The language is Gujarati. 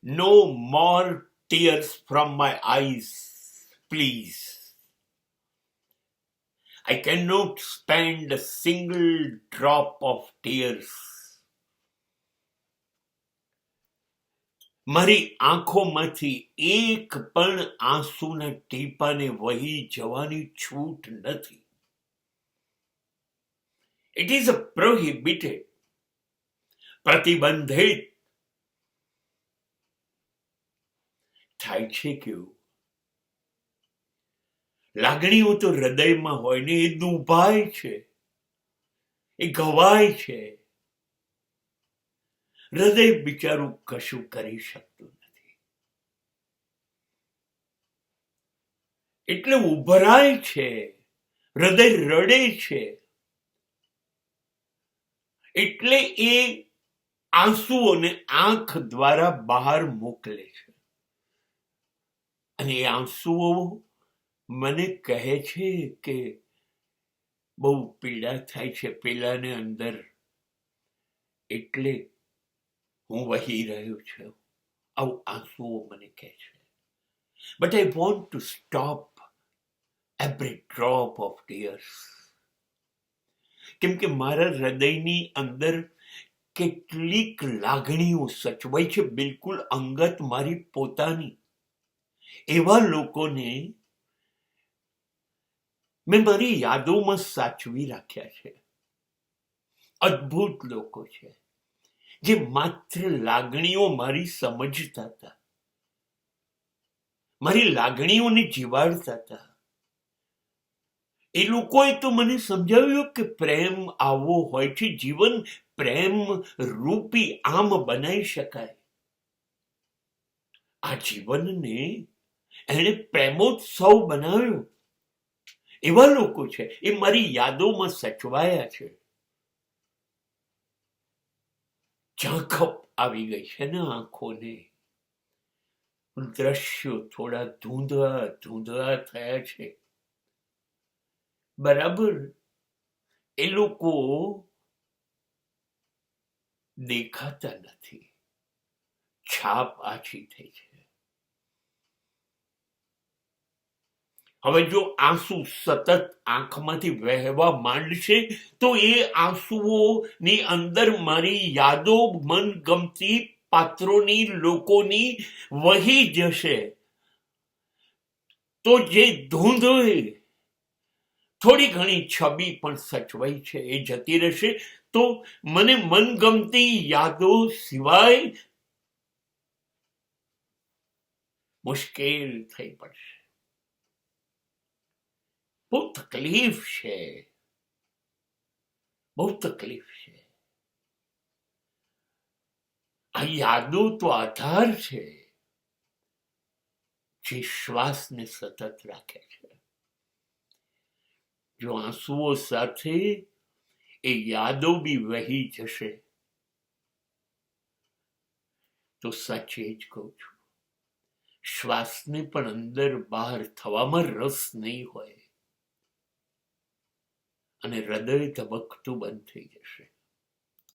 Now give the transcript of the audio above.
No more tears from my eyes, please. I cannot spend a single drop of tears. મારી આંખોમાંથી એક પણ આંસુના ટીપાને વહી જવાની છૂટ નથી. It is a prohibited, પ્રતિબંધિત. થાય છે કેવું? લાગણીઓ તો હૃદયમાં હોય ને, એ દુભાય છે, એ ઘવાય છે. હૃદય બિચારું કશું કરી શકતું નથી, એટલે ઉભરાય છે, હૃદય રડે છે. એટલે એ આંસુઓને આંખ દ્વારા બહાર મોકલે છે. અને એ આંસુઓ મને કહે છે કે બહુ પીડા થાય છે પેલાને અંદર, એટલે હું વહી રહ્યો છું. આવું આંસુઓ મને કહે છે. But I want to stop every drop of tears. કેમ કે મારા હૃદયની અંદર કેટલીક લાગણીઓ સચવાય છે, બિલકુલ અંગત, મારી પોતાની. એવા લોકોને મેં મારી યાદોમાં સાચવી રાખ્યા છે. અદ્ભુત લોકો છે જે માત્ર લાગણીઓ મારી સમજતા હતા, મારી લાગણીઓને જીવાડતા હતા. એ લોકોએ તો મને સમજાવ્યું કે પ્રેમ આવો હોય છે, જીવન પ્રેમ રૂપી આમ બનાવી શકાય. આ જીવનને એણે પ્રેમોત્સવ બનાવ્યો. એવા લોકો છે, એ મારી યાદોમાં સચવાયા છે. ઝાંખપ આવી ગઈ છે ને આંખોને, દ્રશ્યો થોડા ધૂંધળા ધૂંધળા થયા છે. બરાબર એ લોકો દેખાતા નથી, છાપ આછી થઈ છે. હવે જો આંસુ સતત આંખમાંથી વહેવા માંડશે તો એ આંસુઓની અંદર મારી યાદો મનગમતી પાત્રોની, લોકોની વહી જશે. તો જે ધૂંધળી થોડી ઘણી છબી પણ સચવાઈ છે એ જતી રહેશે. તો મને મનગમતી યાદો સિવાય મુશ્કેલ થઈ પડશે. બહુ તકલીફ છે, બહુ તકલીફ છે. આ યાદો તો આધાર છે જે શ્વાસને સતત રાખે છે. જો આંસુઓ સાથે એ યાદો બી વહી જશે તો સાચે જ કહું છું, શ્વાસને પણ અંદર બહાર થવામાં રસ નહીં હોય અને હૃદય ધબકતું બંધ થઈ જશે.